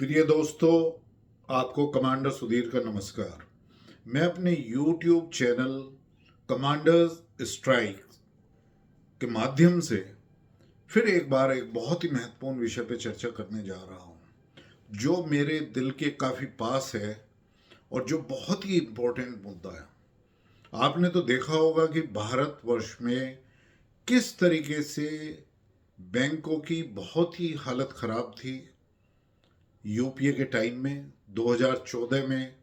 प्रिय दोस्तों, आपको कमांडर सुधीर का नमस्कार। मैं अपने YouTube चैनल कमांडर्स स्ट्राइक के माध्यम से फिर एक बार एक बहुत ही महत्वपूर्ण विषय पे चर्चा करने जा रहा हूँ, जो मेरे दिल के काफ़ी पास है और जो बहुत ही इम्पोर्टेंट मुद्दा है। आपने तो देखा होगा कि भारतवर्ष में किस तरीके से बैंकों की बहुत ही हालत ख़राब थी। यूपीए के टाइम में 2014 में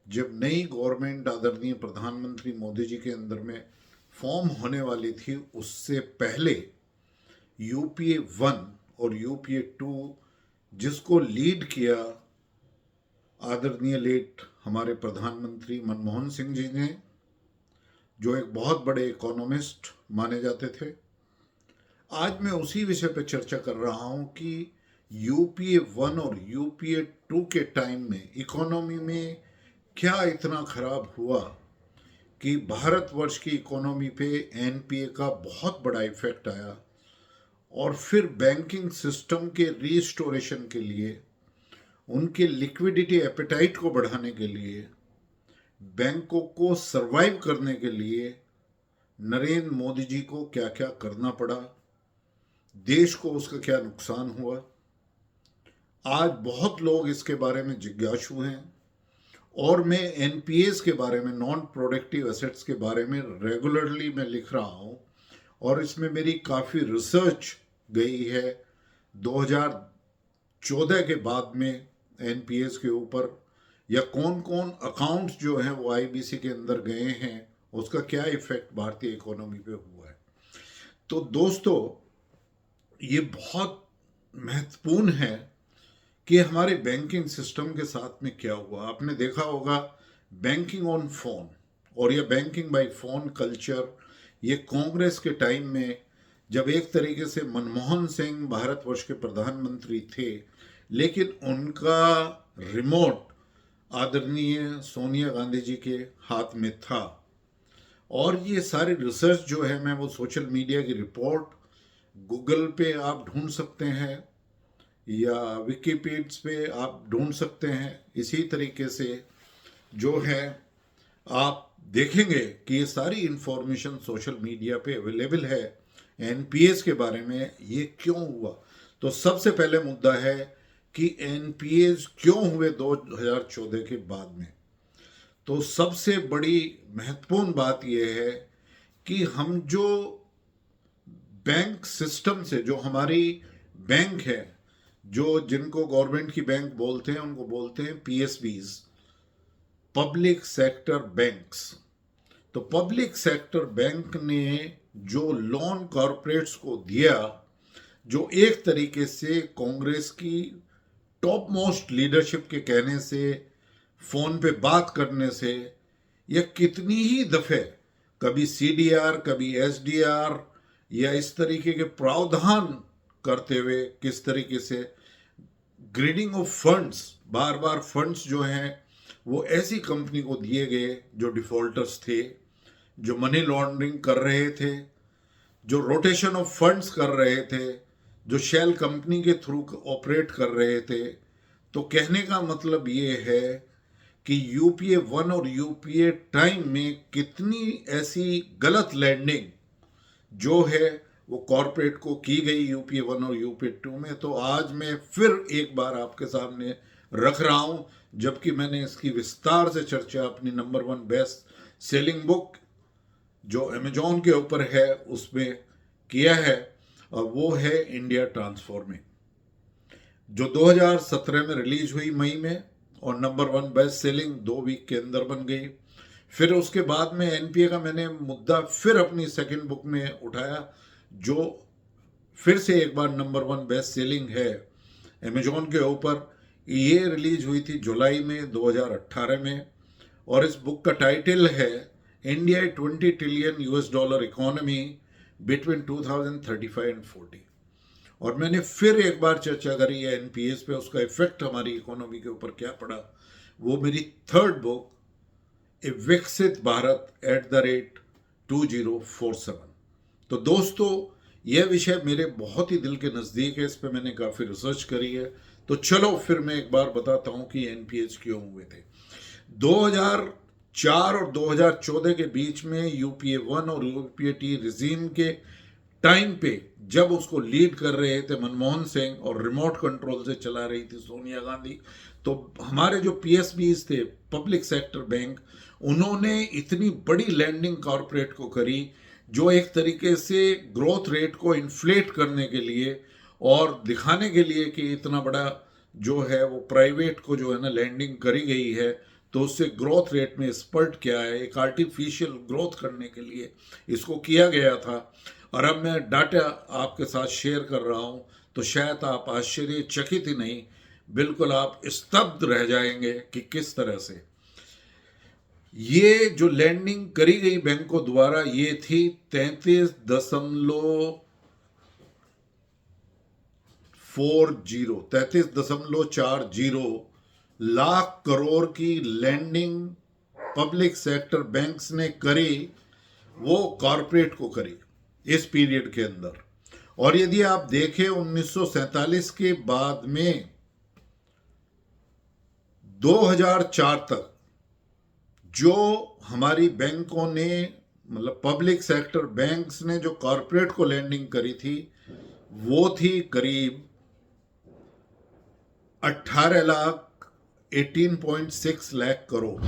जब नई गवर्नमेंट आदरणीय प्रधानमंत्री मोदी जी के अंदर में फॉर्म होने वाली थी, उससे पहले यूपीए 1 और यूपीए 2 जिसको लीड किया आदरणीय लेट हमारे प्रधानमंत्री मनमोहन सिंह जी ने, जो एक बहुत बड़े इकोनॉमिस्ट माने जाते थे। आज मैं उसी विषय पर चर्चा कर रहा हूं कि यूपीए 1 और यूपीए 2 के टाइम में इकोनॉमी में क्या इतना खराब हुआ कि भारतवर्ष की इकोनॉमी पे एनपीए का बहुत बड़ा इफेक्ट आया। और फिर बैंकिंग सिस्टम के रीस्टोरेशन के लिए, उनके लिक्विडिटी एपेटाइट को बढ़ाने के लिए, बैंकों को सरवाइव करने के लिए नरेंद्र मोदी जी को क्या क्या करना पड़ा, देश को उसका क्या नुकसान हुआ। आज बहुत लोग इसके बारे में जिज्ञासु हैं और मैं एनपीएस के बारे में, नॉन प्रोडक्टिव एसेट्स के बारे में रेगुलरली मैं लिख रहा हूं और इसमें मेरी काफ़ी रिसर्च गई है 2014 के बाद में एनपीएस के ऊपर, या कौन कौन अकाउंट्स जो हैं वो आईबीसी के अंदर गए हैं, उसका क्या इफेक्ट भारतीय इकोनॉमी पे हुआ है। तो दोस्तों, ये बहुत महत्वपूर्ण है कि हमारे बैंकिंग सिस्टम के साथ में क्या हुआ। आपने देखा होगा बैंकिंग ऑन फोन और ये बैंकिंग बाय फोन कल्चर, ये कांग्रेस के टाइम में जब एक तरीके से मनमोहन सिंह भारतवर्ष के प्रधानमंत्री थे, लेकिन उनका रिमोट आदरणीय सोनिया गांधी जी के हाथ में था। और ये सारी रिसर्च जो है, मैं वो सोशल मीडिया की रिपोर्ट गूगल पे आप ढूंढ सकते हैं या विकीपीडिया पे आप ढूंढ सकते हैं। इसी तरीके से जो है आप देखेंगे कि ये सारी इंफॉर्मेशन सोशल मीडिया पे अवेलेबल है एनपीएस के बारे में, ये क्यों हुआ। तो सबसे पहले मुद्दा है कि एनपीएस क्यों हुए 2014 के बाद में। तो सबसे बड़ी महत्वपूर्ण बात यह है कि हम जो बैंक सिस्टम से, जो हमारी बैंक है, जो जिनको गवर्नमेंट की बैंक बोलते हैं, उनको बोलते हैं पीएसबीज, पब्लिक सेक्टर बैंक्स। तो पब्लिक सेक्टर बैंक ने जो लोन कॉरपोरेट्स को दिया, जो एक तरीके से कांग्रेस की टॉप मोस्ट लीडरशिप के कहने से, फोन पे बात करने से, या कितनी ही दफे कभी सीडीआर, कभी एसडीआर या इस तरीके के प्रावधान करते हुए किस तरीके से grading of funds, bar bar funds जो हैं वो ऐसी कंपनी को दिए गए जो डिफॉल्टर्स थे, जो मनी लॉन्ड्रिंग कर रहे थे, जो रोटेशन ऑफ फंड्स कर रहे थे, जो शेल कंपनी के थ्रू ऑपरेट कर रहे थे। तो कहने का मतलब ये है कि यूपीए 1 और यूपीए टाइम में कितनी ऐसी गलत लैंडिंग जो है वो कॉरपोरेट को की गई यूपीए 1 और यूपीए 2 में। तो आज मैं फिर एक बार आपके सामने रख रहा हूं, जबकि मैंने इसकी विस्तार से चर्चा अपनी नंबर 1 बेस्ट सेलिंग बुक जो अमेजोन के ऊपर है उसमें किया है, और वो है इंडिया ट्रांसफॉर्मिंग, जो 2017 में रिलीज हुई मई में और नंबर 1 बेस्ट सेलिंग 2 वीक के अंदर बन गई। फिर उसके बाद में एनपीए का मैंने मुद्दा फिर अपनी सेकंड बुक में उठाया, जो फिर से एक बार नंबर 1 बेस्ट सेलिंग है अमेजोन के ऊपर। ये रिलीज हुई थी जुलाई में 2018 में, और इस बुक का टाइटल है India 20 trillion US dollar economy between 2035 and 40। और मैंने फिर एक बार चर्चा करी है एनपीएस पे, उसका इफेक्ट हमारी इकोनॉमी के ऊपर क्या पड़ा। वो मेरी थर्ड बुक, ए विकसित भारत @ 2047। तो दोस्तों, यह विषय मेरे बहुत ही दिल के नज़दीक है, इस पे मैंने काफ़ी रिसर्च करी है। तो चलो फिर मैं एक बार बताता हूँ कि एनपीएस क्यों हुए थे। 2004 और 2014 के बीच में यूपीए 1 और यूपीए टी रिजीम के टाइम पे जब उसको लीड कर रहे थे मनमोहन सिंह और रिमोट कंट्रोल से चला रही थी सोनिया गांधी, तो हमारे जो पीएसबीज थे, पब्लिक सेक्टर बैंक, उन्होंने इतनी बड़ी लैंडिंग कॉरपोरेट को करी जो एक तरीके से ग्रोथ रेट को इन्फ्लेट करने के लिए और दिखाने के लिए कि इतना बड़ा जो है वो प्राइवेट को जो है ना लैंडिंग करी गई है, तो उससे ग्रोथ रेट में स्पर्ट क्या है, एक आर्टिफिशियल ग्रोथ करने के लिए इसको किया गया था। और अब मैं डाटा आपके साथ शेयर कर रहा हूं, तो शायद आप आश्चर्यचकित ही नहीं, बिल्कुल आप स्तब्ध रह जाएंगे कि किस तरह से ये जो लैंडिंग करी गई बैंकों द्वारा ये थी 33.40 लाख करोड़ की लैंडिंग पब्लिक सेक्टर बैंक्स ने करी, वो कॉरपोरेट को करी इस पीरियड के अंदर। और यदि आप देखें 1947 के बाद में 2004 तक जो हमारी बैंकों ने, मतलब पब्लिक सेक्टर बैंक्स ने जो कॉरपोरेट को लैंडिंग करी थी, वो थी करीब 18 लाख करोड़।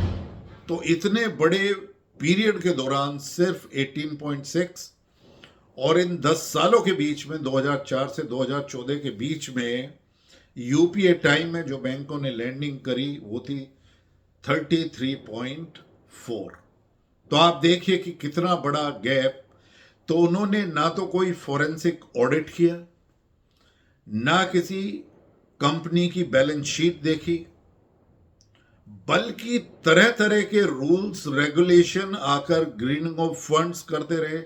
तो इतने बड़े पीरियड के दौरान सिर्फ 18.6, और इन 10 सालों के बीच में 2004 से 2014 के बीच में यूपीए टाइम में जो बैंकों ने लैंडिंग करी वो थी 33.4। तो आप देखिए कि कितना बड़ा गैप। तो उन्होंने ना तो कोई फॉरेंसिक ऑडिट किया, ना किसी कंपनी की बैलेंस शीट देखी, बल्कि तरह तरह के रूल्स रेगुलेशन आकर ग्रीनिंग ऑफ फंड्स करते रहे।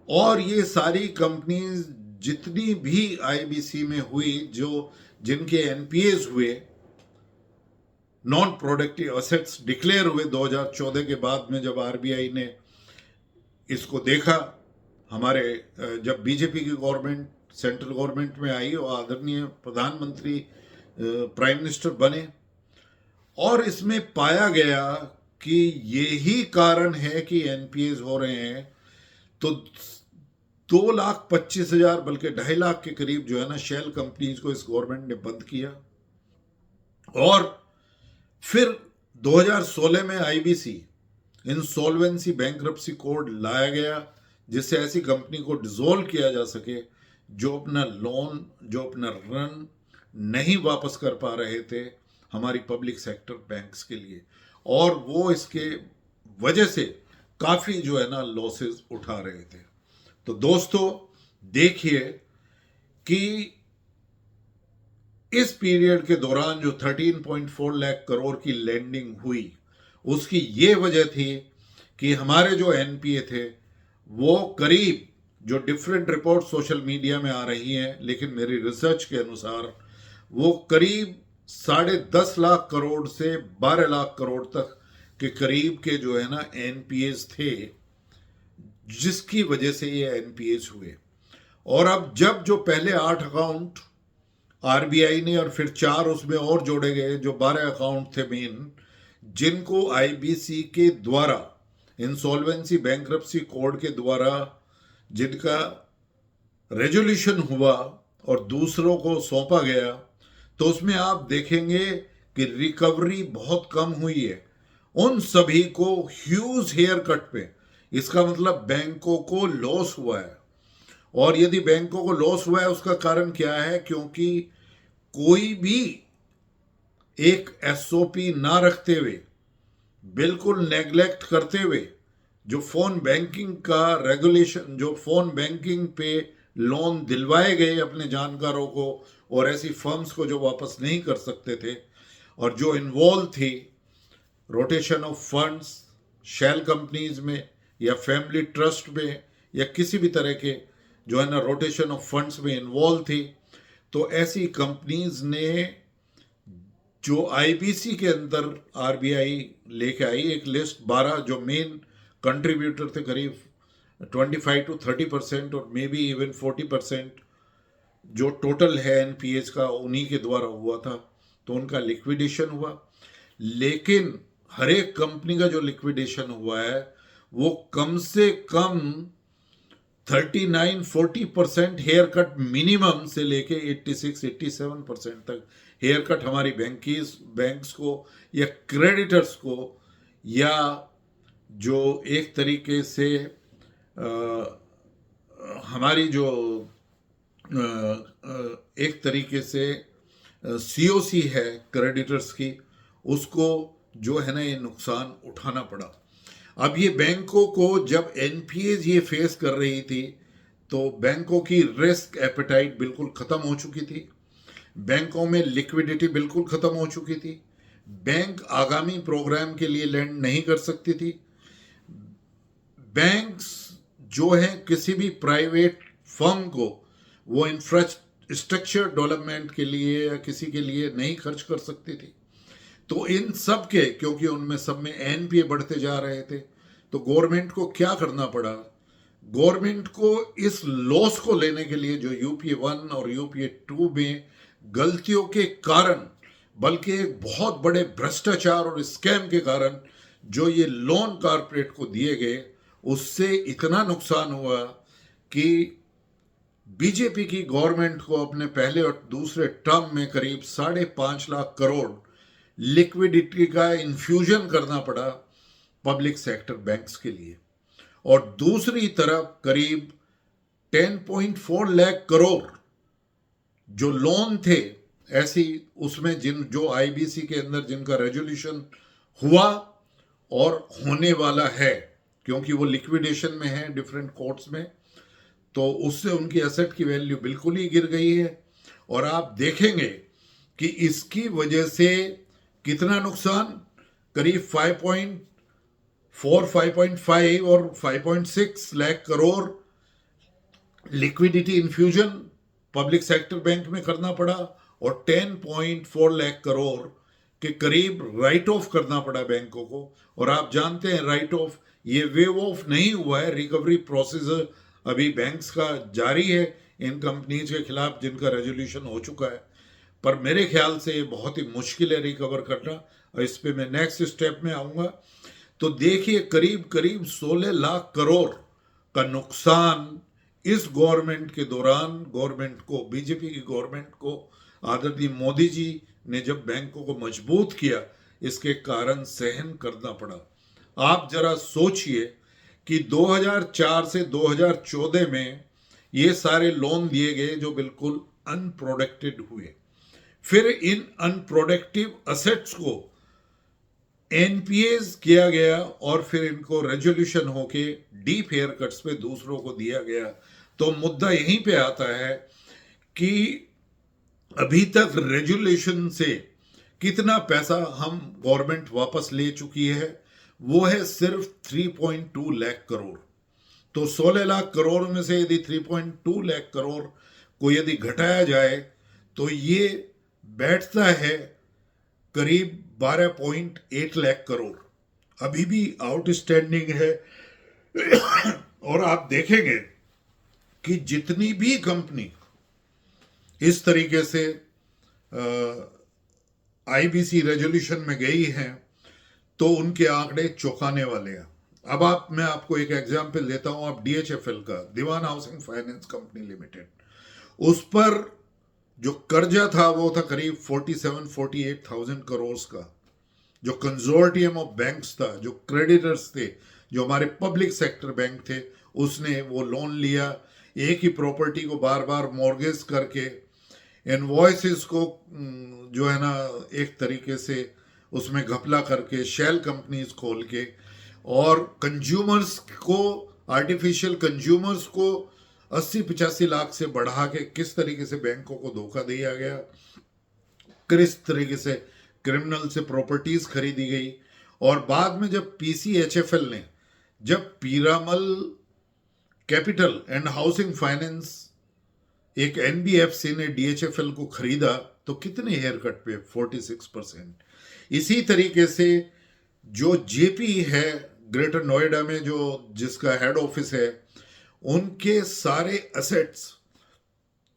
और ये सारी कंपनीज जितनी भी आईबीसी में हुई, जो जिनके एनपीएस हुए, नॉन प्रोडक्टिव असेट्स डिक्लेयर हुए 2014 के बाद में, जब आरबीआई ने इसको देखा, हमारे जब बीजेपी की गवर्नमेंट सेंट्रल गवर्नमेंट में आई और आदरणीय प्रधानमंत्री प्राइम मिनिस्टर बने, और इसमें पाया गया कि यही कारण है कि एनपीएस हो रहे हैं। तो 2,25,000 बल्कि 2.5 लाख के करीब जो है ना शेल कंपनीज को इस गवर्नमेंट ने बंद किया। और फिर 2016 में आईबीसी इंसॉल्वेंसी बैंक्रप्सी कोड लाया गया, जिससे ऐसी कंपनी को डिसॉल्व किया जा सके जो अपना लोन, जो अपना रन नहीं वापस कर पा रहे थे हमारी पब्लिक सेक्टर बैंक्स के लिए, और वो इसके वजह से काफ़ी जो है ना लॉसेस उठा रहे थे। तो दोस्तों देखिए कि इस पीरियड के दौरान जो 13.4 लाख करोड़ की लैंडिंग हुई, उसकी ये वजह थी कि हमारे जो एनपीए थे वो करीब, जो डिफरेंट रिपोर्ट सोशल मीडिया में आ रही हैं, लेकिन मेरी रिसर्च के अनुसार वो करीब 10.5 लाख करोड़ से 12 लाख करोड़ तक के करीब के जो है ना एनपीएस थे, जिसकी वजह से ये एनपीएस हुए। और अब जब जो पहले 8 अकाउंट आरबीआई ने और फिर 4 उसमें और जोड़े गए, जो 12 अकाउंट थे मेन, जिनको आईबीसी के द्वारा इंसॉल्वेंसी बैंक्रप्सी कोड के द्वारा जिनका रेजोल्यूशन हुआ और दूसरों को सौंपा गया, तो उसमें आप देखेंगे कि रिकवरी बहुत कम हुई है उन सभी को ह्यूज हेयर कट पे। इसका मतलब बैंकों को लॉस हुआ है। और यदि बैंकों को लॉस हुआ है, उसका कारण क्या है? क्योंकि कोई भी एक एसओपी ना रखते हुए, बिल्कुल नेग्लेक्ट करते हुए, जो फोन बैंकिंग का रेगुलेशन, जो फोन बैंकिंग पे लोन दिलवाए गए अपने जानकारों को और ऐसी फर्म्स को जो वापस नहीं कर सकते थे, और जो इन्वॉल्व थी rotation of funds shell companies में या फैमिली ट्रस्ट में या किसी भी तरह के जो है ना रोटेशन ऑफ फंड्स में इन्वॉल्व थी, तो ऐसी कंपनीज ने जो आईबीसी के अंदर आरबीआई लेके आई एक लिस्ट, 12 जो मेन कंट्रीब्यूटर थे, करीब 25 to 30% और मे बी इवन 40% जो टोटल है एनपीएस का उन्हीं के द्वारा हुआ था, तो उनका लिक्विडेशन हुआ। लेकिन हर एक कंपनी का जो लिक्विडेशन हुआ है वो कम से कम 39-40% हेयर कट मिनिमम से लेके 86-87% तक हेयर कट हमारी बैंक्स को या क्रेडिटर्स को, या जो एक तरीके से हमारी जो एक तरीके से सीओसी है क्रेडिटर्स की, उसको जो है ना ये नुकसान उठाना पड़ा। अब ये बैंकों को जब एनपीएज ये फेस कर रही थी तो बैंकों की रिस्क एपेटाइट बिल्कुल खत्म हो चुकी थी, बैंकों में लिक्विडिटी बिल्कुल खत्म हो चुकी थी, बैंक आगामी प्रोग्राम के लिए लैंड नहीं कर सकती थी। बैंक्स जो है किसी भी प्राइवेट फर्म को वो इंफ्रास्ट्रक्चर डेवलपमेंट के लिए या किसी के लिए नहीं खर्च कर सकती थी। तो इन सब के, क्योंकि उनमें सब में एनपीए बढ़ते जा रहे थे, तो गवर्नमेंट को क्या करना पड़ा? गवर्नमेंट को इस लॉस को लेने के लिए जो यूपीए 1 और यूपीए 2 में गलतियों के कारण, बल्कि एक बहुत बड़े भ्रष्टाचार और स्कैम के कारण जो ये लोन कॉर्पोरेट को दिए गए, उससे इतना नुकसान हुआ कि बीजेपी की गवर्नमेंट को अपने पहले और दूसरे टर्म में करीब 5.5 लाख करोड़ लिक्विडिटी का इन्फ्यूजन करना पड़ा पब्लिक सेक्टर बैंक्स के लिए, और दूसरी तरफ करीब 10.4 लाख करोड़ जो लोन थे ऐसी, उसमें जो आईबीसी के अंदर जिनका रेजोल्यूशन हुआ और होने वाला है, क्योंकि वो लिक्विडेशन में है डिफरेंट कोर्ट्स में, तो उससे उनकी एसेट की वैल्यू बिल्कुल ही गिर गई है। और आप देखेंगे कि इसकी वजह से कितना नुकसान, करीब 5.4, 5.5 और 5.6 lakh crore liquidity infusion public sector bank में करना पड़ा, और 10.4 लाख करोड़ के करीब राइट ऑफ करना पड़ा बैंकों को। और आप जानते हैं राइट ऑफ ये वेव ऑफ नहीं हुआ है, रिकवरी प्रोसीजर अभी बैंक्स का जारी है इन कंपनीज के खिलाफ जिनका रेजोल्यूशन हो चुका है, पर मेरे ख्याल से ये बहुत ही मुश्किल है रिकवर करना, और इस पे मैं नेक्स्ट स्टेप में आऊँगा। तो देखिए करीब करीब 16 लाख करोड़ का नुकसान इस गवर्नमेंट के दौरान गवर्नमेंट को, बीजेपी की गवर्नमेंट को, आदरणीय मोदी जी ने जब बैंकों को मजबूत किया, इसके कारण सहन करना पड़ा। आप जरा सोचिए कि 2004 से 2014 में ये सारे लोन दिए गए जो बिल्कुल अनप्रोडक्टेड हुए, फिर इन अनप्रोडक्टिव असेट्स को एनपीएज किया गया और फिर इनको रेजोल्यूशन होके डीप हेयर कट्स पे दूसरों को दिया गया। तो मुद्दा यहीं पे आता है कि अभी तक रेजोल्यूशन से कितना पैसा हम गवर्नमेंट वापस ले चुकी है, वो है सिर्फ 3.2 लाख करोड़। तो 16 लाख करोड़ में से यदि 3.2 लाख करोड़ को यदि घटाया जाए तो ये बैठता है करीब 12.8 लाख करोड़, अभी भी आउटस्टैंडिंग है। और आप देखेंगे कि जितनी भी कंपनी इस तरीके से आईबीसी रेजोल्यूशन में गई हैं तो उनके आंकड़े चौंकाने वाले हैं। अब मैं आपको एक एग्जांपल देता हूं, आप डीएचएफएल का, दीवान हाउसिंग फाइनेंस कंपनी लिमिटेड, उस पर जो कर्जा था वो था करीब 47-48,000 करोड़ का। जो कंजोर्टियम ऑफ बैंक्स था, जो क्रेडिटर्स थे, जो हमारे पब्लिक सेक्टर बैंक थे, उसने वो लोन लिया, एक ही प्रॉपर्टी को बार बार मॉर्गेज करके, इनवॉइसेस को जो है ना एक तरीके से उसमें घपला करके, शेल कंपनीज खोल के, और कंज्यूमर्स को, आर्टिफिशियल कंज्यूमर्स को 80-85 लाख से बढ़ा के किस तरीके से बैंकों को धोखा दिया गया, किस तरीके से क्रिमिनल से प्रॉपर्टीज खरीदी गई। और बाद में जब पीसीएचएफएल ने, जब Piramal capital and housing finance एक एनबीएफसी ने डीएचएफएल को खरीदा तो कितने हेयर कट पे? 46%। इसी तरीके से जो जेपी है ग्रेटर नोएडा में, जो जिसका हेड ऑफिस है, उनके सारे असेट्स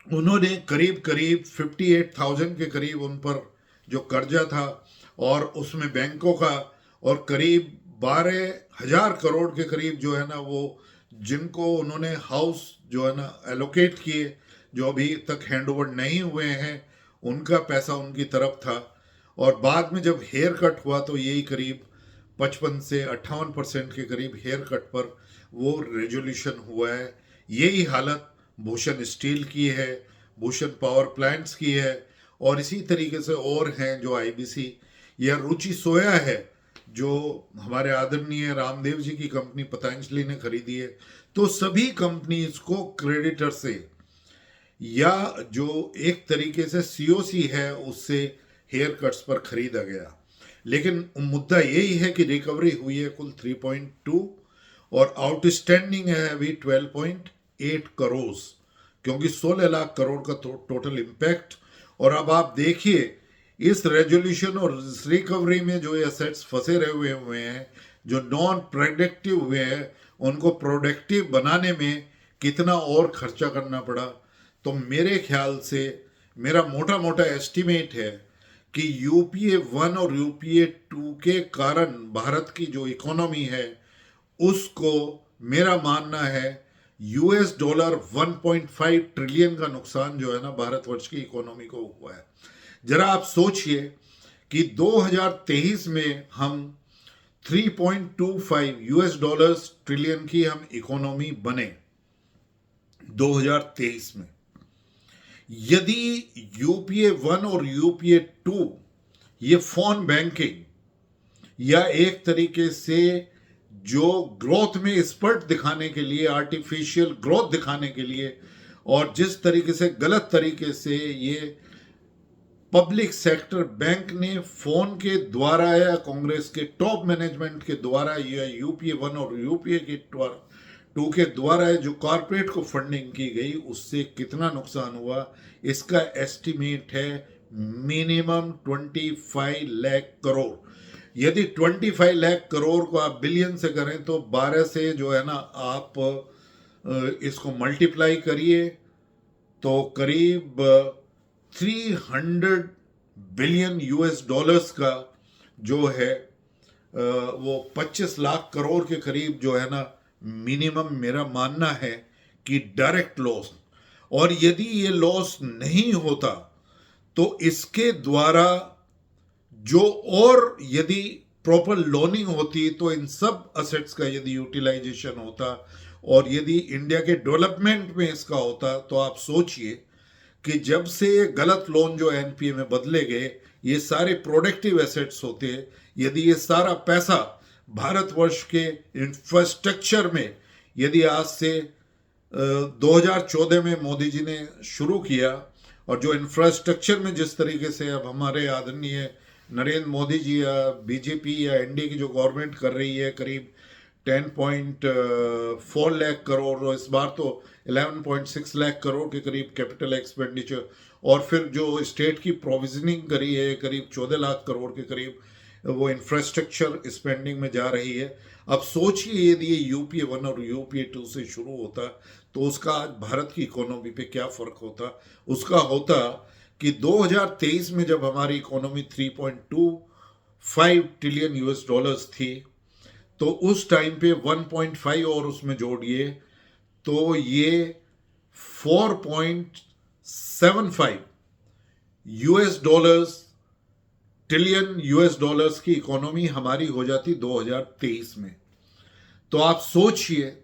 उन्होंने करीब करीब 58,000 के करीब उन पर जो कर्जा था और उसमें बैंकों का, और करीब 12,000 करोड़ के करीब जो है ना वो जिनको उन्होंने हाउस जो है ना एलोकेट किए, जो अभी तक हैंडओवर नहीं हुए हैं, उनका पैसा उनकी तरफ था। और बाद में जब हेयर कट हुआ तो यही करीब 55 से 58% के करीब हेयर कट पर वो रेजोल्यूशन हुआ है। यही हालत भूषण स्टील की है, भूषण पावर प्लांट्स की है, और इसी तरीके से और हैं जो आईबीसी या रुचि सोया है जो हमारे आदरणीय रामदेव जी की कंपनी पतंजलि ने खरीदी है। तो सभी कंपनीज को क्रेडिटर से या जो एक तरीके से सीओसी है उससे हेयर कट्स पर खरीदा गया। लेकिन मुद्दा यही है कि रिकवरी हुई है कुल 3.2 और आउटस्टैंडिंग है अभी 12.8 करोड़, क्योंकि 16 लाख करोड़ का टोटल इम्पैक्ट। और अब आप देखिए इस रेजोल्यूशन और इस रिकवरी में जो एसेट्स फंसे रहे हुए हैं, जो नॉन प्रोडक्टिव हुए हैं, उनको प्रोडक्टिव बनाने में कितना और खर्चा करना पड़ा। तो मेरे ख्याल से मेरा मोटा मोटा एस्टिमेट है कि यूपीए 1 और यूपीए 2 के कारण भारत की जो इकोनॉमी है उसको, मेरा मानना है, यूएस डॉलर 1.5 ट्रिलियन का नुकसान जो है ना भारतवर्ष की इकोनॉमी को हुआ है। जरा आप सोचिए कि 2023 में हम 3.25 यूएस डॉलर्स ट्रिलियन की हम इकोनॉमी बने 2023 में। यदि यूपीए 1 और यूपीए 2 ये फोन बैंकिंग या एक तरीके से जो ग्रोथ में स्पर्ट दिखाने के लिए, आर्टिफिशियल ग्रोथ दिखाने के लिए, और जिस तरीके से गलत तरीके से ये पब्लिक सेक्टर बैंक ने फोन के द्वारा या कांग्रेस के टॉप मैनेजमेंट के द्वारा या यूपीए 1 और यूपीए के 2 के द्वारा जो कॉरपोरेट को फंडिंग की गई, उससे कितना नुकसान हुआ इसका एस्टिमेट है मिनिमम 25 लाख करोड़। यदि 25 लाख करोड़ को आप बिलियन से करें तो 12 से जो है ना आप इसको मल्टीप्लाई करिए तो करीब 300 बिलियन यूएस डॉलर्स का जो है वो 25 लाख करोड़ के करीब जो है ना मिनिमम मेरा मानना है कि डायरेक्ट लॉस। और यदि ये लॉस नहीं होता तो इसके द्वारा जो, और यदि प्रॉपर लोनिंग होती तो इन सब असेट्स का यदि यूटिलाइजेशन होता और यदि इंडिया के डेवलपमेंट में इसका होता, तो आप सोचिए कि जब से ये गलत लोन जो एनपीए में बदले गए, ये सारे प्रोडक्टिव एसेट्स होते, यदि ये सारा पैसा भारतवर्ष के इंफ्रास्ट्रक्चर में, यदि आज से 2014 में मोदी जी ने शुरू किया, और जो इंफ्रास्ट्रक्चर में जिस तरीके से अब हमारे आदरणीय नरेंद्र मोदी जी या बीजेपी या एनडीए की जो गवर्नमेंट कर रही है, करीब 10.4 लाख करोड़, और इस बार तो 11.6 लाख करोड़ के करीब कैपिटल एक्सपेंडिचर, और फिर जो स्टेट की प्रोविजनिंग करी है करीब 14 लाख करोड़ के करीब वो इंफ्रास्ट्रक्चर स्पेंडिंग में जा रही है। अब सोचिए यदि ये यूपीए 1 और यूपीए 2 से शुरू होता तो उसका आज भारत की इकोनॉमी पे क्या फर्क होता। उसका होता कि 2023 में जब हमारी इकोनॉमी 3.25 ट्रिलियन यूएस डॉलर्स थी, तो उस टाइम पे 1.5 और उसमें जोड़िए तो ये 4.75 US dollars trillion US dollars की इकोनॉमी हमारी हो जाती 2023 में। तो आप सोचिए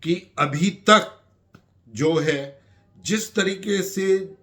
कि अभी तक जो है जिस तरीके से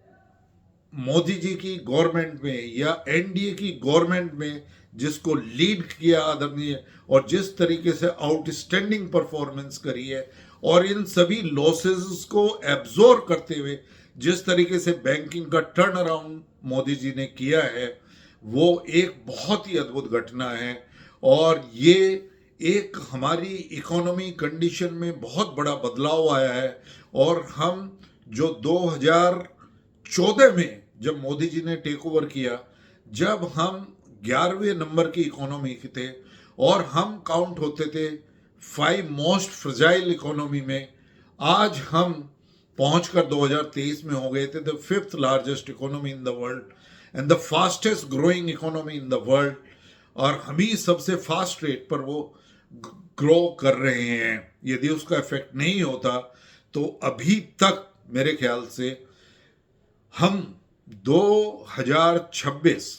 मोदी जी की गवर्नमेंट में या एनडीए की गवर्नमेंट में जिसको लीड किया आदरणीय, और जिस तरीके से आउटस्टैंडिंग परफॉर्मेंस करी है, और इन सभी लॉसेस को एब्जॉर्ब करते हुए जिस तरीके से बैंकिंग का टर्न अराउंड मोदी जी ने किया है, वो एक बहुत ही अद्भुत घटना है। और ये एक हमारी इकोनॉमी कंडीशन में बहुत बड़ा बदलाव आया है। और हम जो 2014 में जब मोदी जी ने टेक ओवर किया, जब हम 11वें नंबर की इकोनॉमी थे और हम काउंट होते थे 5 मोस्ट फ्रजाइल इकोनॉमी में, आज हम पहुंचकर 2023 में हो गए थे the fifth largest economy in the world and the fastest growing economy in the world, और हम ही सबसे फास्ट रेट पर वो ग्रो कर रहे हैं। यदि उसका इफेक्ट नहीं होता तो अभी तक मेरे ख्याल से हम 2026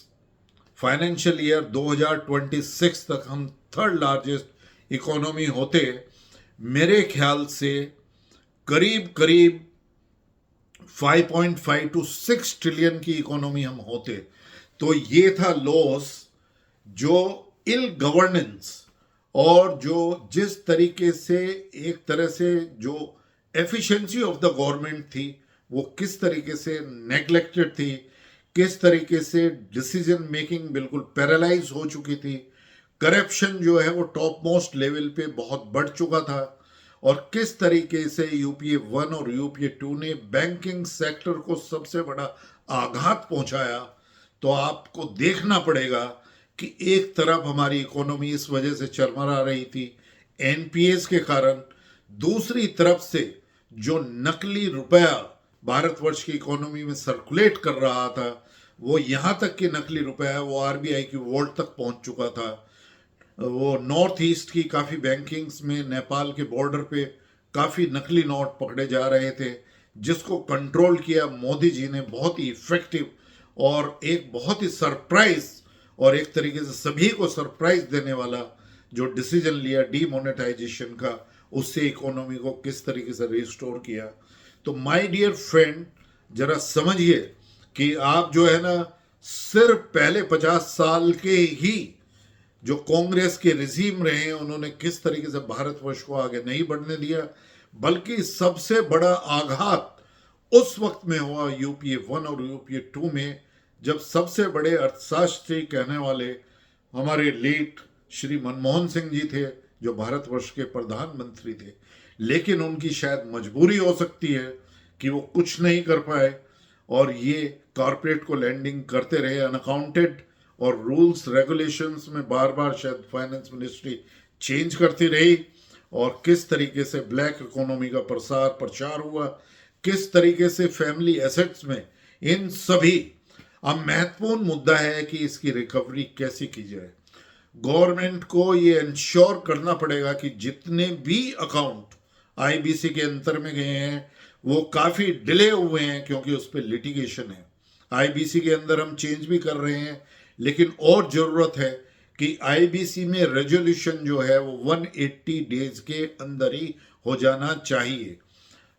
फाइनेंशियल ईयर 2026 तक हम थर्ड लार्जेस्ट इकोनॉमी होते। मेरे ख्याल से करीब करीब 5.5 टू 6 ट्रिलियन की इकोनॉमी हम होते। तो ये था लॉस, जो इल गवर्नेंस और जो जिस तरीके से एक तरह से जो एफिशिएंसी ऑफ द गवर्नमेंट थी वो किस तरीके से नेग्लेक्टेड थी, किस तरीके से डिसीजन मेकिंग बिल्कुल पैरालाइज हो चुकी थी, करप्शन जो है वो टॉप मोस्ट लेवल पे बहुत बढ़ चुका था, और किस तरीके से यूपीए 1 और यूपीए 2 ने बैंकिंग सेक्टर को सबसे बड़ा आघात पहुंचाया। तो आपको देखना पड़ेगा कि एक तरफ हमारी इकोनॉमी इस वजह से चरमरा रही थी एनपीएस के कारण, दूसरी तरफ से जो नकली रुपया भारतवर्ष की इकोनॉमी में सर्कुलेट कर रहा था, वो यहाँ तक कि नकली रुपया वो आरबीआई की वॉल्ट तक पहुंच चुका था। वो नॉर्थ ईस्ट की काफ़ी बैंकिंग्स में नेपाल के बॉर्डर पे काफ़ी नकली नोट पकड़े जा रहे थे, जिसको कंट्रोल किया मोदी जी ने बहुत ही इफेक्टिव, और एक बहुत ही सरप्राइज और एक तरीके से सभी को सरप्राइज देने वाला जो डिसीजन लिया डीमोनेटाइजेशन का, उससे इकोनॉमी को किस तरीके से रिस्टोर किया। तो माय डियर फ्रेंड, जरा समझिए कि आप जो है ना, सिर्फ पहले 50 साल के ही जो कांग्रेस के रिजीम रहे हैं उन्होंने किस तरीके से भारतवर्ष को आगे नहीं बढ़ने दिया, बल्कि सबसे बड़ा आघात उस वक्त में हुआ यूपीए 1 और यूपीए 2 में, जब सबसे बड़े अर्थशास्त्री कहने वाले हमारे लेट श्री मनमोहन सिंह जी थे, जो भारतवर्ष के प्रधानमंत्री थे, लेकिन उनकी शायद मजबूरी हो सकती है कि वो कुछ नहीं कर पाए और ये कॉरपोरेट को लैंडिंग करते रहे अनअकाउंटेड, और रूल्स रेगुलेशंस में बार बार शायद फाइनेंस मिनिस्ट्री चेंज करती रही, और किस तरीके से ब्लैक इकोनॉमी का प्रचार हुआ, किस तरीके से फैमिली एसेट्स में, इन सभी। अब महत्वपूर्ण मुद्दा है कि इसकी रिकवरी कैसे की जाए। गवर्नमेंट को ये इंश्योर करना पड़ेगा कि जितने भी अकाउंट आईबीसी के अंतर में गए हैं वो काफ़ी डिले हुए हैं, क्योंकि उस पर लिटिगेशन है। आईबीसी के अंदर हम चेंज भी कर रहे हैं, लेकिन और ज़रूरत है कि आईबीसी में रेजोल्यूशन जो है वो 180 डेज के अंदर ही हो जाना चाहिए।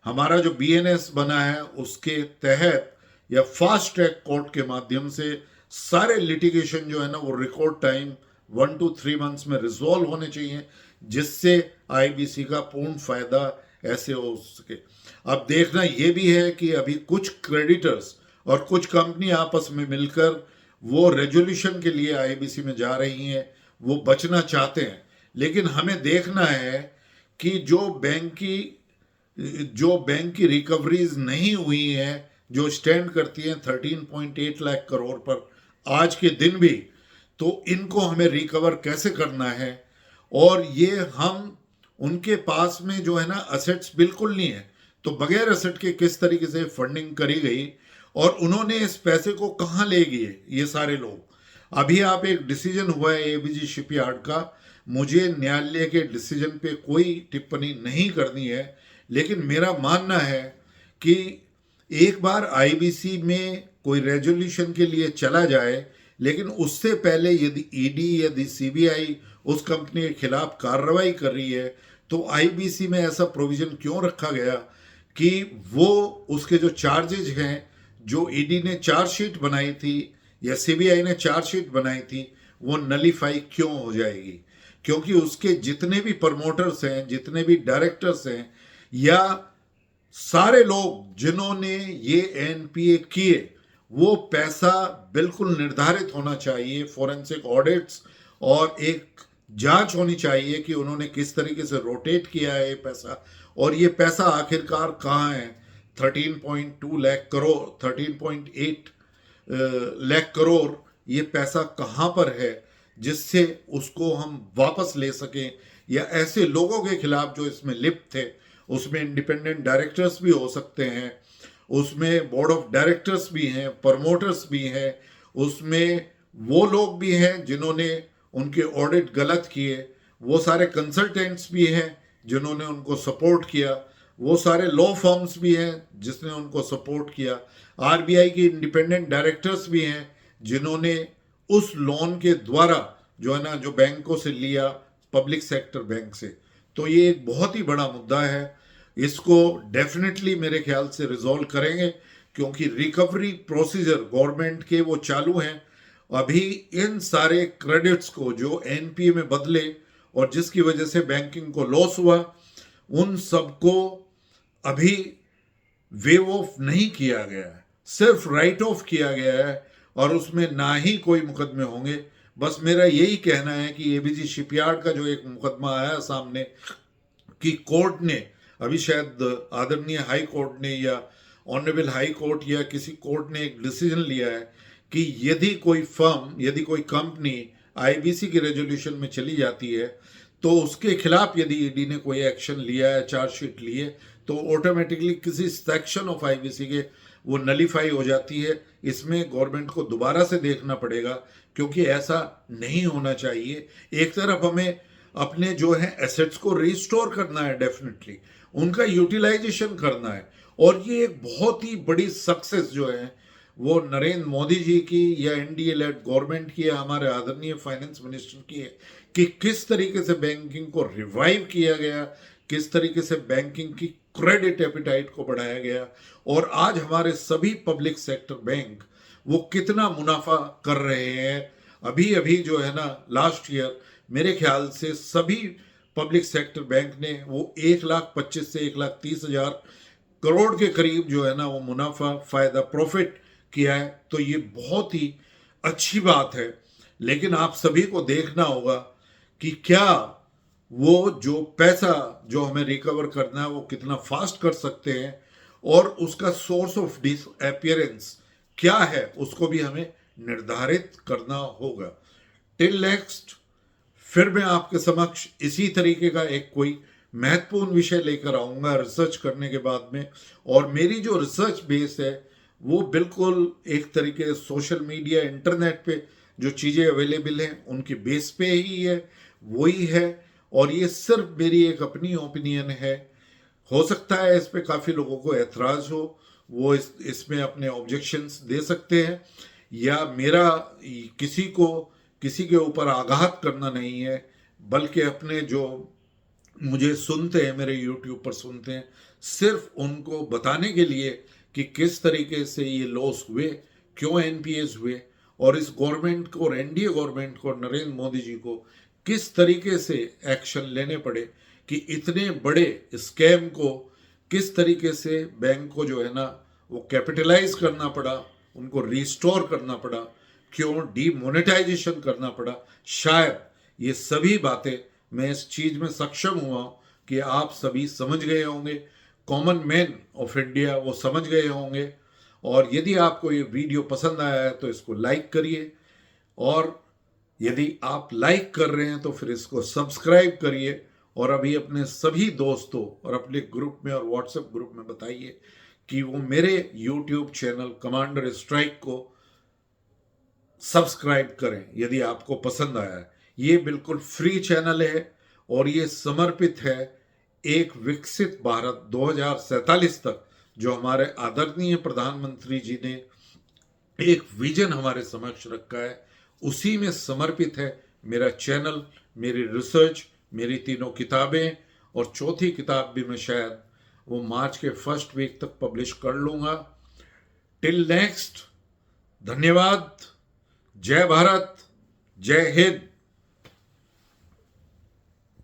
हमारा जो बीएनएस बना है उसके तहत या फास्ट ट्रैक कोर्ट के माध्यम से सारे लिटिगेशन जो है ना वो रिकॉर्ड टाइम 1 to 3 मंथ्स में रिजॉल्व होने चाहिए, जिससे आईबीसी का पूर्ण फायदा ऐसे हो सके। अब देखना ये भी है कि अभी कुछ क्रेडिटर्स और कुछ कंपनी आपस में मिलकर वो रेजोल्यूशन के लिए आईबीसी में जा रही हैं, वो बचना चाहते हैं। लेकिन हमें देखना है कि जो बैंक की रिकवरीज नहीं हुई हैं, जो स्टैंड करती हैं 13.8 लाख करोड़ पर आज के दिन भी, तो इनको हमें रिकवर कैसे करना है। और ये हम उनके पास में जो है ना असेट्स बिल्कुल नहीं है, तो बगैर असेट के किस तरीके से फंडिंग करी गई और उन्होंने इस पैसे को कहाँ ले गए ये सारे लोग। अभी आप एक डिसीजन हुआ है एबीजी शिपयार्ड का, मुझे न्यायालय के डिसीजन पे कोई टिप्पणी नहीं करनी है, लेकिन मेरा मानना है कि एक बार आईबीसी में कोई रेजोल्यूशन के लिए चला जाए, लेकिन उससे पहले यदि ईडी यदि सीबीआई उस कंपनी के खिलाफ कार्रवाई कर रही है, तो आईबीसी में ऐसा प्रोविजन क्यों रखा गया कि वो उसके जो चार्जेज हैं, जो ईडी ने चार्जशीट बनाई थी या सीबीआई ने चार्जशीट बनाई थी, वो नलीफाई क्यों हो जाएगी। क्योंकि उसके जितने भी प्रमोटर्स हैं, जितने भी डायरेक्टर्स हैं, या सारे लोग जिन्होंने ये एनपीए किए, वो पैसा बिल्कुल निर्धारित होना चाहिए, फोरेंसिक ऑडिट्स और एक जांच होनी चाहिए कि उन्होंने किस तरीके से रोटेट किया है ये पैसा, और ये पैसा आखिरकार कहाँ है। 13.2 लाख करोड़, 13.8 लाख करोड़ ये पैसा कहाँ पर है, जिससे उसको हम वापस ले सकें, या ऐसे लोगों के खिलाफ जो इसमें लिप्त थे उसमें इंडिपेंडेंट डायरेक्टर्स भी हो सकते हैं, उसमें बोर्ड ऑफ डायरेक्टर्स भी हैं, प्रमोटर्स भी हैं, उसमें वो लोग भी हैं जिन्होंने उनके ऑडिट गलत किए, वो सारे कंसल्टेंट्स भी हैं जिन्होंने उनको सपोर्ट किया, वो सारे लॉ फर्म्स भी हैं जिसने उनको सपोर्ट किया, आरबीआई के इंडिपेंडेंट डायरेक्टर्स भी हैं जिन्होंने उस लोन के द्वारा जो है ना, जो बैंकों से लिया, पब्लिक सेक्टर बैंक से। तो ये एक बहुत ही बड़ा मुद्दा है, इसको डेफिनेटली मेरे ख्याल से रिजॉल्व करेंगे, क्योंकि रिकवरी प्रोसीजर गवर्नमेंट के वो चालू हैं। अभी इन सारे क्रेडिट्स को जो एनपीए में बदले और जिसकी वजह से बैंकिंग को लॉस हुआ, उन सबको अभी वेव ऑफ नहीं किया गया है, सिर्फ राइट ऑफ किया गया है, और उसमें ना ही कोई मुकदमे होंगे। बस मेरा यही कहना है कि एबीजी शिपयार्ड का जो एक मुकदमा आया सामने कि कोर्ट ने, अभी शायद आदरणीय हाई कोर्ट ने या ऑनरेबल हाई कोर्ट या किसी कोर्ट ने एक डिसीजन लिया है कि यदि कोई फर्म, यदि कोई कंपनी आईबीसी की रेजोल्यूशन में चली जाती है, तो उसके खिलाफ यदि ईडी ने कोई एक्शन लिया है, चार्जशीट ली है, तो ऑटोमेटिकली किसी सेक्शन ऑफ आईबीसी के वो नलीफाई हो जाती है। इसमें गवर्नमेंट को दोबारा से देखना पड़ेगा, क्योंकि ऐसा नहीं होना चाहिए। एक तरफ हमें अपने जो है एसेट्स को रिस्टोर करना है, डेफिनेटली उनका यूटिलाइजेशन करना है, और ये एक बहुत ही बड़ी सक्सेस जो है वो नरेंद्र मोदी जी की या एनडीए लेड गवर्नमेंट की है, हमारे आदरणीय फाइनेंस मिनिस्टर की है, कि किस तरीके से बैंकिंग को रिवाइव किया गया, किस तरीके से बैंकिंग की क्रेडिट एपिटाइट को बढ़ाया गया, और आज हमारे सभी पब्लिक सेक्टर बैंक वो कितना मुनाफा कर रहे हैं। अभी अभी जो है ना, लास्ट ईयर मेरे ख्याल से सभी पब्लिक सेक्टर बैंक ने वो 1,25,000 से 1,30,000 करोड़ के करीब जो है ना वो मुनाफा, फायदा, प्रॉफिट किया है। तो ये बहुत ही अच्छी बात है, लेकिन आप सभी को देखना होगा कि क्या वो जो पैसा जो हमें रिकवर करना है वो कितना फास्ट कर सकते हैं, और उसका सोर्स ऑफ डिसअपियरेंस क्या है उसको भी हमें निर्धारित करना होगा। टिल नेक्स्ट, फिर मैं आपके समक्ष इसी तरीके का एक कोई महत्वपूर्ण विषय लेकर आऊंगा रिसर्च करने के बाद में। और मेरी जो रिसर्च बेस है वो बिल्कुल एक तरीके सोशल मीडिया, इंटरनेट पे जो चीज़ें अवेलेबल हैं उनकी बेस पे ही है, वही है, और ये सिर्फ मेरी एक अपनी ओपिनियन है। हो सकता है इस पे काफ़ी लोगों को एतराज़ हो, वो इसमें अपने ऑब्जेक्शंस दे सकते हैं, या मेरा किसी के ऊपर आघात करना नहीं है, बल्कि अपने जो मुझे सुनते हैं, मेरे यूट्यूब पर सुनते हैं, सिर्फ उनको बताने के लिए कि किस तरीके से ये लॉस हुए, क्यों एनपीएस हुए, और इस गवर्नमेंट को और एनडीए गवर्नमेंट को, नरेंद्र मोदी जी को किस तरीके से एक्शन लेने पड़े कि इतने बड़े स्कैम को किस तरीके से बैंक को जो है ना वो कैपिटलाइज करना पड़ा, उनको रिस्टोर करना पड़ा, क्यों डीमोनेटाइजेशन करना पड़ा। शायद ये सभी बातें मैं इस चीज़ में सक्षम हुआ कि आप सभी समझ गए होंगे, कॉमन मैन ऑफ इंडिया वो समझ गए होंगे। और यदि आपको ये वीडियो पसंद आया है तो इसको लाइक करिए, और यदि आप लाइक कर रहे हैं तो फिर इसको सब्सक्राइब करिए, और अभी अपने सभी दोस्तों और अपने ग्रुप में और व्हाट्सएप ग्रुप में बताइए कि वो मेरे यूट्यूब चैनल कमांडर स्ट्राइक को सब्सक्राइब करें यदि आपको पसंद आया है। ये बिल्कुल फ्री चैनल है, और ये समर्पित है एक विकसित भारत 2047 तक, जो हमारे आदरणीय प्रधानमंत्री जी ने एक विजन हमारे समक्ष रखा है, उसी में समर्पित है मेरा चैनल, मेरी रिसर्च, मेरी 3 किताबें, और चौथी किताब भी मैं शायद वो मार्च के फर्स्ट वीक तक पब्लिश कर लूँगा। टिल नेक्स्ट, धन्यवाद, जय भारत, जय हिंद।